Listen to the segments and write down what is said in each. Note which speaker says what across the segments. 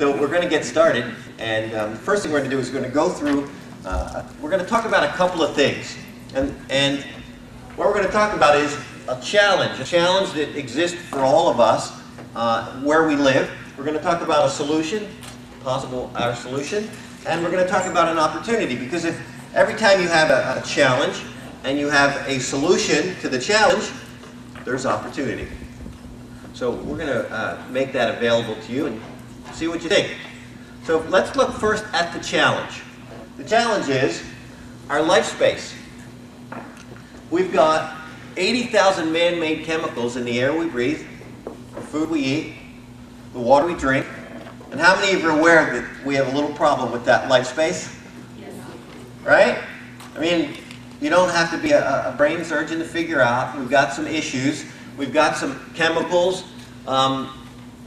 Speaker 1: So we're going to get started, and the first thing we're going to do is we're going to go through, we're going to talk about a couple of things. And what we're going to talk about is a challenge that exists for all of us where we live. We're going to talk about a solution, our solution, and we're going to talk about an opportunity, because if every time you have a challenge and you have a solution to the challenge, there's opportunity. So we're going to make that available to you and see what you think. So let's look first at the challenge. The challenge is our life space. We've got 80,000 man-made chemicals in the air we breathe, the food we eat, the water we drink. And how many of you are aware that we have a little problem with that life space? Yes. Right? I mean, you don't have to be a brain surgeon to figure out. We've got some issues. We've got some chemicals.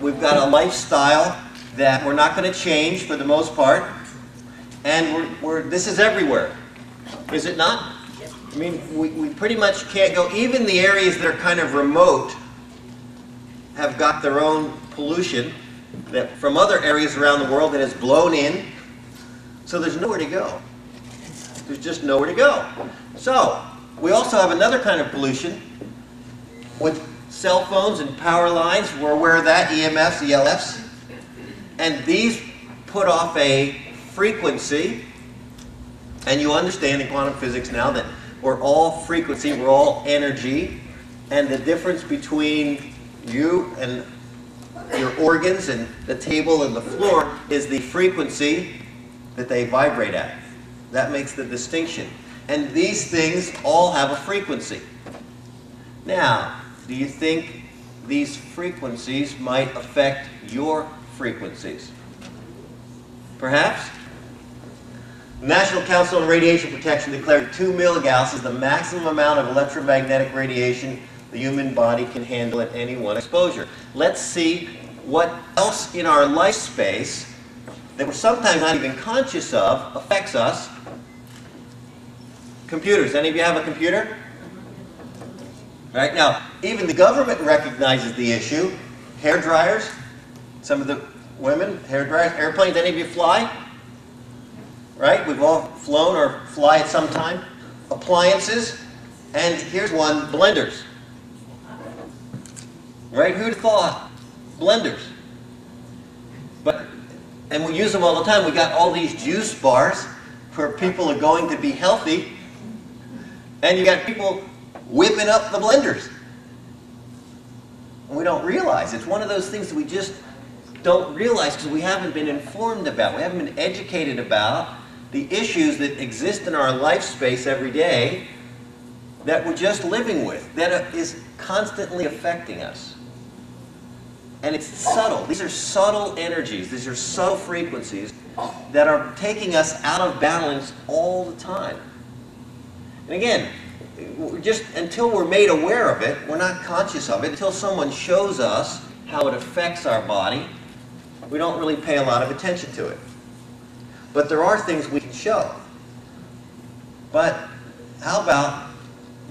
Speaker 1: We've got a lifestyle that we're not going to change for the most part. And this is everywhere. Is it not? I mean, we pretty much can't go. Even the areas that are kind of remote have got their own pollution that from other areas around the world that has blown in. So there's nowhere to go. There's just nowhere to go. So we also have another kind of pollution with cell phones and power lines. We're aware of that, EMFs, ELFs. And these put off a frequency. And you understand in quantum physics now that we're all frequency, we're all energy. And the difference between you and your organs and the table and the floor is the frequency that they vibrate at. That makes the distinction. And these things all have a frequency. Now, do you think these frequencies might affect your frequencies? Perhaps? The National Council on Radiation Protection declared 2 milligauss is the maximum amount of electromagnetic radiation the human body can handle at any one exposure. Let's see what else in our life space that we're sometimes not even conscious of affects us. Computers. Any of you have a computer? Right now, even the government recognizes the issue. Hair dryers. Some of the women, hair dryers. Airplanes. Any of you fly? Right? We've all flown or fly at some time. Appliances. And here's one, blenders. Right? Who'd have thought? Blenders. And we use them all the time. We got all these juice bars where people are going to be healthy. And you got people whipping up the blenders. And we don't realize. It's one of those things that we just don't realize because we haven't been informed about. We haven't been educated about the issues that exist in our life space every day that we're just living with, that is constantly affecting us. And it's subtle. These are subtle energies. These are subtle frequencies that are taking us out of balance all the time. And again, just until we're made aware of it, we're not conscious of it, until someone shows us how it affects our body, we don't really pay a lot of attention to it. But there are things we can show. But how about,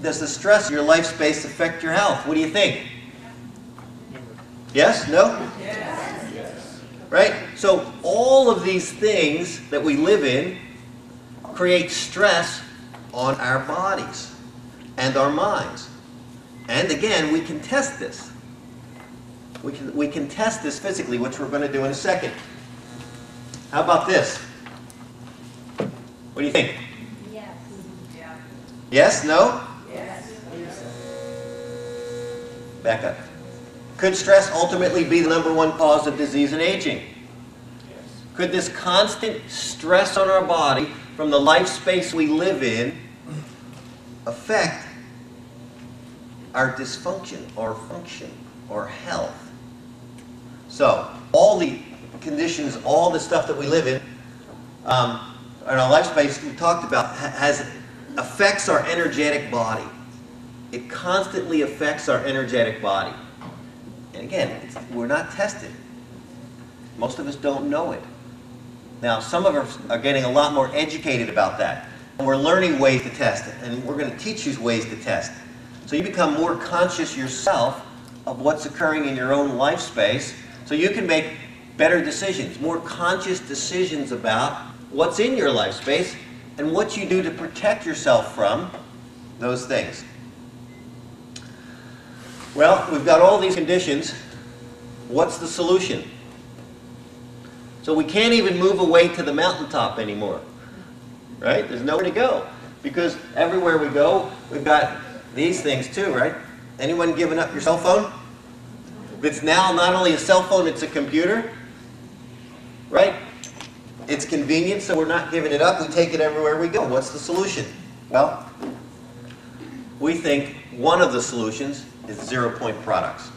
Speaker 1: does the stress of your life space affect your health? What do you think? Yes? No? Yes. Right? So all of these things that we live in create stress on our bodies and our minds. And again, we can test this. We can test this physically, which we're going to do in a second. How about this? What do you think? Yes. Yeah. Yes? No? Yes. Back up. Could stress ultimately be the #1 cause of disease and aging? Yes. Could this constant stress on our body from the life space we live in affect our dysfunction or function or health? So, all the conditions, all the stuff that we live in our life space we talked about affects our energetic body. It constantly affects our energetic body. And again, we're not tested. Most of us don't know it. Now, some of us are getting a lot more educated about that. And we're learning ways to test it. And we're going to teach you ways to test. So you become more conscious yourself of what's occurring in your own life space. So you can make better decisions, more conscious decisions about what's in your life space and what you do to protect yourself from those things. Well, we've got all these conditions. What's the solution? So we can't even move away to the mountaintop anymore, right? There's nowhere to go because everywhere we go, we've got these things too, right? Anyone giving up your cell phone? It's now not only a cell phone, it's a computer, right? It's convenient, so we're not giving it up. We take it everywhere we go. What's the solution? Well, we think one of the solutions is ZeroPoint products.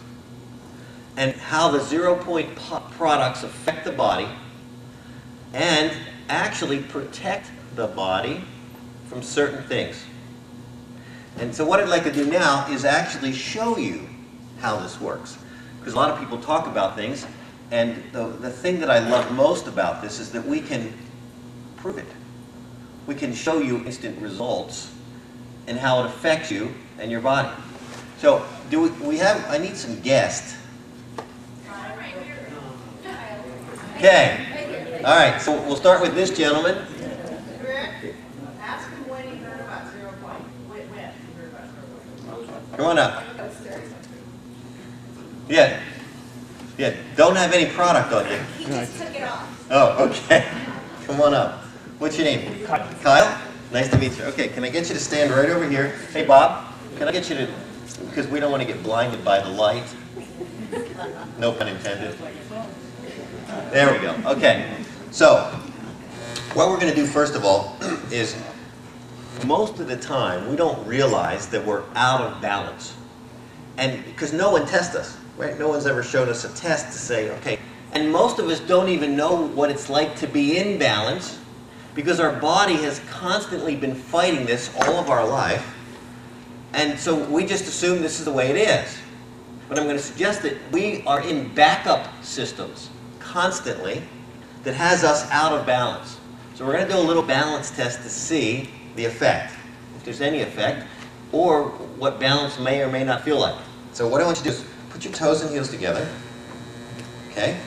Speaker 1: And how the ZeroPoint products affect the body and actually protect the body from certain things. And so what I'd like to do now is actually show you how this works. Because a lot of people talk about things, and the thing that I love most about this is that we can prove it. We can show you instant results and how it affects you and your body. So I need some guests. Okay. All right, so we'll start with this gentleman.
Speaker 2: Ask him when he heard about ZeroPoint. When he heard about ZeroPoint.
Speaker 1: Come on up. Yeah. Yeah, don't have any product on you.
Speaker 2: He just took it off.
Speaker 1: Oh, okay. Come on up. What's your name? Kyle. Nice to meet you. Okay, can I get you to stand right over here? Hey, Bob, can I get you to, because we don't want to get blinded by the light. No pun intended. There we go. Okay. So, what we're going to do first of all is, most of the time, we don't realize that we're out of balance. And because no one tests us, right? No one's ever shown us a test to say, okay. And most of us don't even know what it's like to be in balance because our body has constantly been fighting this all of our life. And so we just assume this is the way it is. But I'm going to suggest that we are in backup systems constantly that has us out of balance. So we're going to do a little balance test to see the effect, if there's any effect, or what balance may or may not feel like. So what I want you to do is put your toes and heels together. Okay?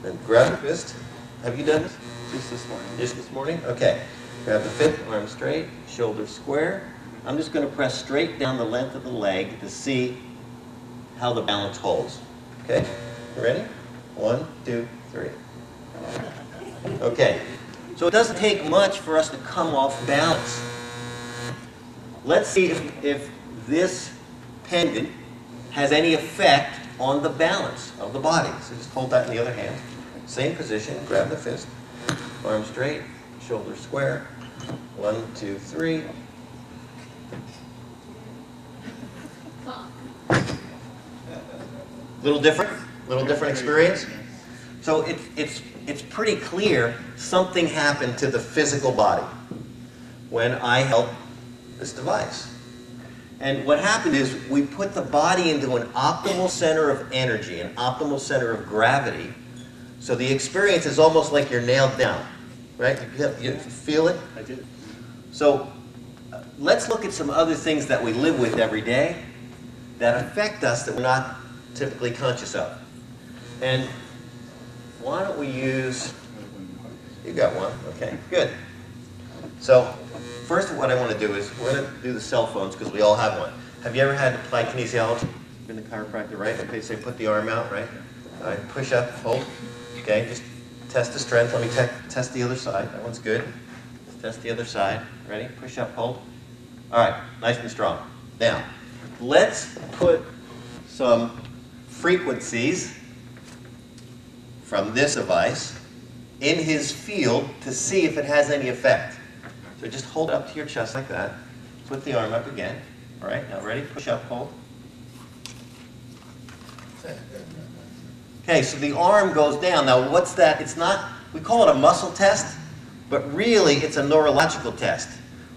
Speaker 1: Then grab your fist. Have you done this?
Speaker 3: Just this morning.
Speaker 1: Just this morning? Okay. Grab the fist, arm straight, shoulders square. I'm just going to press straight down the length of the leg to see how the balance holds. Okay? You ready? 1, 2, 3. Okay. So it doesn't take much for us to come off balance. Let's see if this pendant has any effect on the balance of the body. So just hold that in the other hand. Same position, grab the fist, arm straight, shoulders square. 1, 2, 3. Little different experience. So it's pretty clear something happened to the physical body when I held this device. And what happened is we put the body into an optimal center of energy, an optimal center of gravity. So the experience is almost like you're nailed down, right? You feel it?
Speaker 3: I did.
Speaker 1: So let's look at some other things that we live with every day that affect us that we're not typically conscious of. And why don't we use, you got one, okay, good. So first what I want to do is, we're going to do the cell phones because we all have one. Have you ever had applied kinesiology? Been a chiropractor, right? Okay, so put the arm out, right? All right, push up, hold. Okay, just test the strength. Let me test the other side. That one's good. Let's test the other side. Ready? Push up, hold. All right, nice and strong. Now, let's put some frequencies from this device in his field to see if it has any effect. So just hold it up to your chest like that. Put the arm up again. All right, now ready? Push up, hold. Okay, so the arm goes down. Now what's that? It's not, we call it a muscle test, but really it's a neurological test.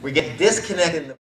Speaker 1: We get disconnected.